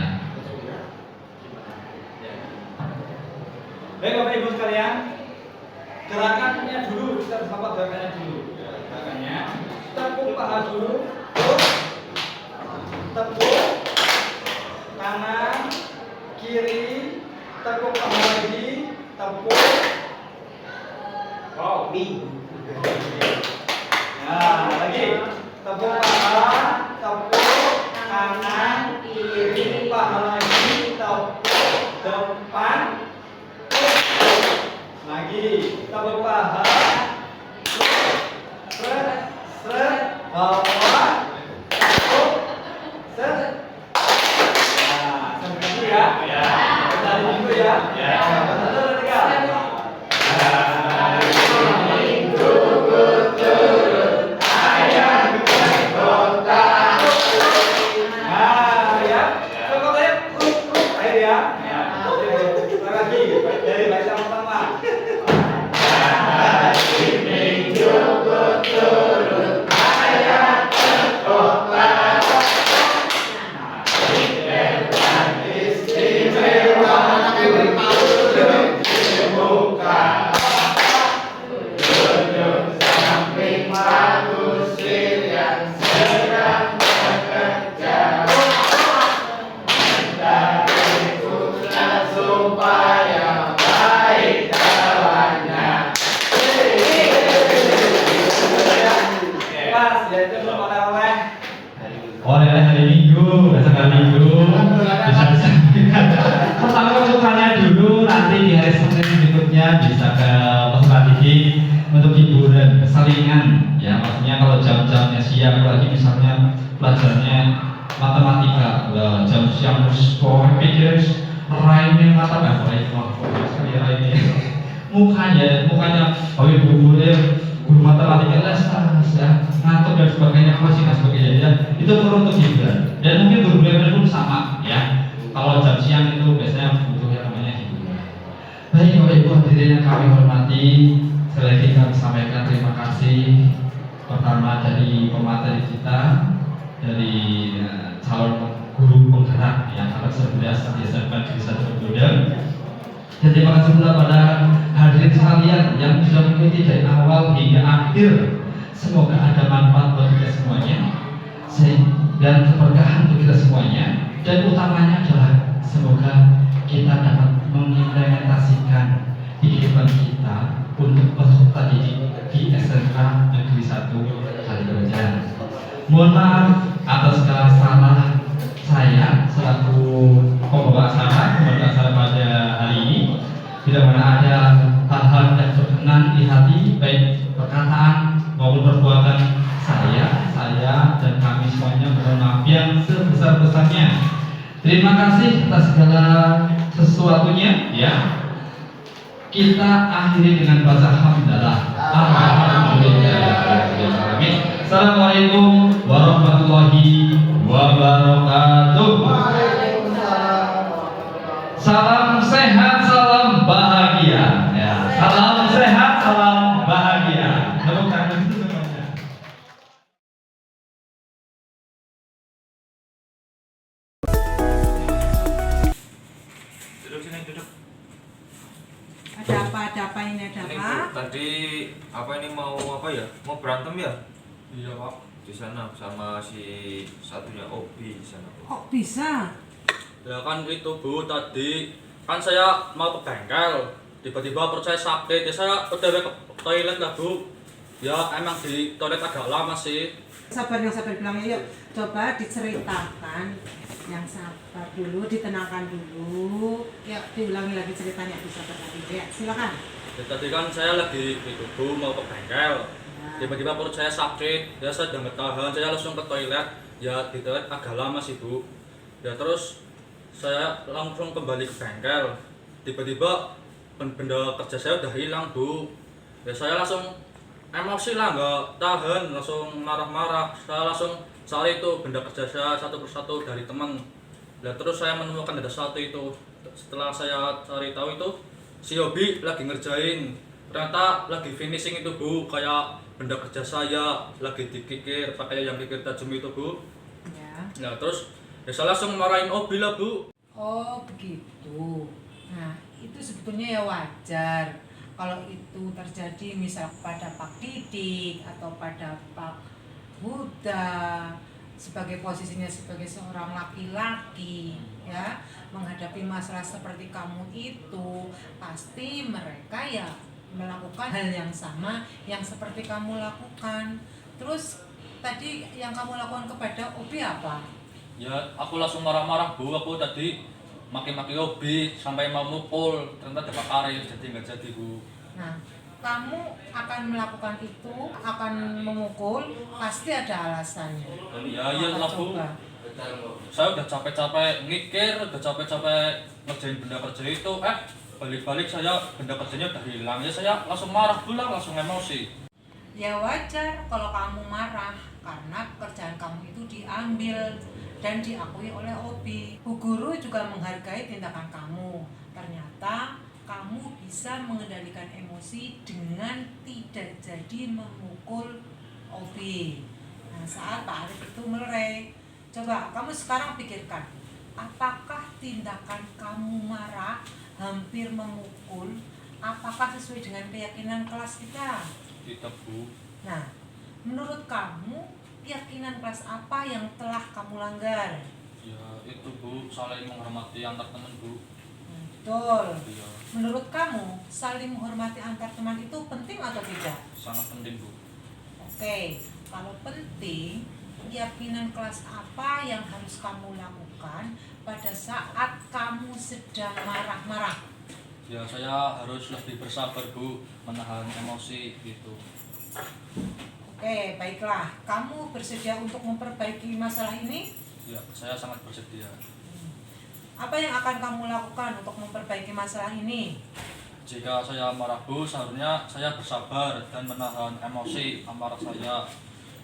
Baik Bapak Ibu sekalian, gerakannya dulu kita bersama gerakannya dulu. Gerakannya tepuk paha dulu, tepuk kanan, kiri, tepuk paha lagi, tepuk. Wow, nah lagi tepuk paha, tepuk kanan, kiri, paha lagi, tepuk depan. Lagi tepuk paha, seret, seret, bawah, tepuk, seret. Nah, sampai dulu ya. Dari minggu ya. Satu, tiga. Oleh hari Minggu, besok hari Minggu bisa disampaikan. Pertama usahanya dulu, nanti di hari Senin berikutnya bisa ke Peserta TV untuk hiburan, keselingan. Ya, maksudnya kalau jam-jamnya siang, lagi misalnya pelajarannya matematika, jam siang pikir raine mata nggak baik, sekali raine. Mukanya, oh ibu guru matematika les ya, ngantuk dan sebagainya, masih dan sebagainya ya. Itu perlu untuk hiburan. Dan mungkin guru BMR pun sama ya. Kalau jam siang itu biasanya butuh yang namanya hiburan. Baik Bapak Ibu hadirin yang kami hormati, sekali lagi kami sampaikan terima kasih pertama dari pemateri kita, dari calon guru penggerak yang atas 11 di SMK Negeri 1 Gudang. Dan terima kasih pula pada hadirin sekalian yang sudah mengikuti dari awal hingga akhir. Semoga ada manfaat buat kita semuanya dan keberkahan untuk kita semuanya. Dan utamanya adalah semoga kita dapat mengimplementasikan kehidupan kita untuk peserta didik di SMK Negeri 1 Kalimantan. Mohon maaf atas segala salah saya selaku pembawa acara pada hari ini. Bila mana ada hal-hal yang berkenan di hati, baik perkataan maupun perbuatan saya dan kami semuanya, mohon maaf yang sebesar-besarnya. Terima kasih atas segala sesuatunya ya. Kita akhiri dengan baca hamdalah. Alhamdulillah. Assalamualaikum warahmatullahi wabarakatuh. Salam sehat, salam bahagia. Ya, salam sehat, salam bahagia. Tepuk tangan itu semuanya. Duduk sini, duduk. Ada apa ini, ada Ini, apa? Bu, tadi apa ini mau apa ya? Mau berantem ya? Iya Pak. Di sana sama si satunya Obi di sana. Kok bisa? Ya kan itu Bu, tadi kan saya mau ke bengkel, tiba-tiba perut saya sakit, ya saya udah ke toilet lah Bu. Ya emang di toilet agak lama sih. Sabar bilang yuk, coba diceritakan, yang sabar dulu, ditenangkan dulu. Ya diulangi lagi ceritanya, bisa tadi. Ya silakan. Ya, tadi kan saya lagi itu Bu mau ke bengkel, tiba-tiba perut saya sakit, ya saya udah nggak tahan, saya langsung ke toilet. Ya di toilet agak lama sih Bu. Ya terus saya langsung kembali ke bengkel, tiba-tiba benda kerja saya udah hilang Bu. Ya saya langsung emosi lah, nggak tahan, langsung marah-marah. Saya langsung cari itu benda kerja saya satu persatu dari teman. Ya terus saya menemukan ada satu itu. Setelah saya cari tahu itu si Hobi lagi ngerjain, ternyata lagi finishing itu Bu, kayak benda kerja saya lagi dikikir pakai yang kikir tajam itu Bu. Ya. Nah terus ya saya langsung marahin Obi lah Bu. Oh begitu. Nah itu sebetulnya ya wajar kalau itu terjadi misal pada Pak Didik atau pada Pak Huda sebagai posisinya sebagai seorang laki-laki ya, menghadapi masalah seperti kamu itu pasti mereka ya melakukan hal yang sama yang seperti kamu lakukan. Terus tadi yang kamu lakukan kepada Obi apa? Ya aku langsung marah-marah Bu, aku tadi maki-maki Obi sampai mau mukul, ternyata dapat karir jadi nggak jadi Bu. Nah kamu akan melakukan itu, akan memukul, pasti ada alasannya. Ya iyalah Bu, saya udah capek-capek ngikir, udah capek-capek ngerjain benda kerja itu, balik-balik saya benda kerjanya udah hilang, ya saya langsung marah pulang, langsung emosi. Ya wajar kalau kamu marah karena pekerjaan kamu itu diambil dan diakui oleh Obi. Bu Guru juga menghargai tindakan kamu. Ternyata kamu bisa mengendalikan emosi dengan tidak jadi memukul Obi. Nah, saat Pak Arif itu melerai, coba kamu sekarang pikirkan, apakah tindakan kamu marah, hampir memukul, apakah sesuai dengan keyakinan kelas kita? Tidak Bu. Nah, menurut kamu keyakinan kelas apa yang telah kamu langgar? Ya itu Bu, saling menghormati antar teman Bu. Betul. Iya. Menurut kamu saling menghormati antar teman itu penting atau tidak? Sangat penting Bu. Oke, kalau penting, keyakinan kelas apa yang harus kamu lakukan pada saat kamu sedang marah-marah? Ya saya harus lebih bersabar Bu, menahan emosi gitu. Oke, baiklah. Kamu bersedia untuk memperbaiki masalah ini? Ya, saya sangat bersedia. Apa yang akan kamu lakukan untuk memperbaiki masalah ini? Jika saya marah Bu, seharusnya saya bersabar dan menahan emosi amarah saya.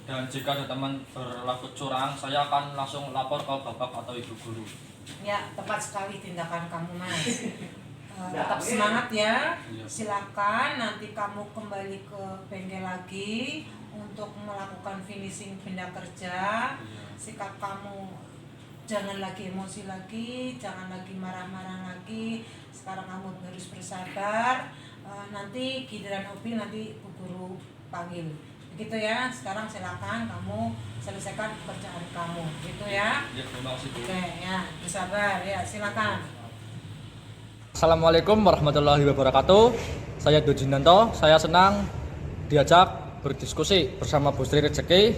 Dan jika ada teman berlaku curang, saya akan langsung lapor ke Bapak atau Ibu Guru. Ya, tepat sekali tindakan kamu, Mas. Tetap semangat ya. Silakan nanti kamu kembali ke bengkel lagi untuk melakukan finishing benda kerja. Sikap kamu jangan lagi emosi lagi, jangan lagi marah-marah lagi. Sekarang kamu harus bersabar. Nanti giliran Obi nanti Bu Guru panggil. Begitu ya. Sekarang silakan kamu selesaikan pekerjaan kamu. Gitu ya. Ya, terima kasih Bu. Oke, ya, bersabar ya. Silakan. Assalamualaikum warahmatullahi wabarakatuh. Saya Dojinanto. Saya senang diajak berdiskusi bersama Bu Sri Rezeki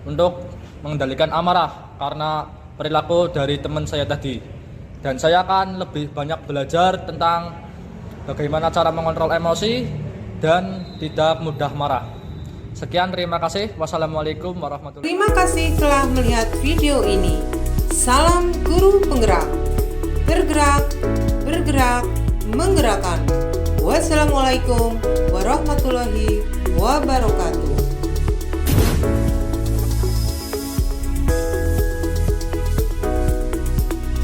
untuk mengendalikan amarah karena perilaku dari teman saya tadi. Dan saya akan lebih banyak belajar tentang bagaimana cara mengontrol emosi dan tidak mudah marah. Sekian, terima kasih. Wassalamualaikum warahmatullahi wabarakatuh. Terima kasih telah melihat video ini. Salam guru penggerak. Bergerak, bergerak, menggerakkan. Wassalamualaikum warahmatullahi wabarakatuh.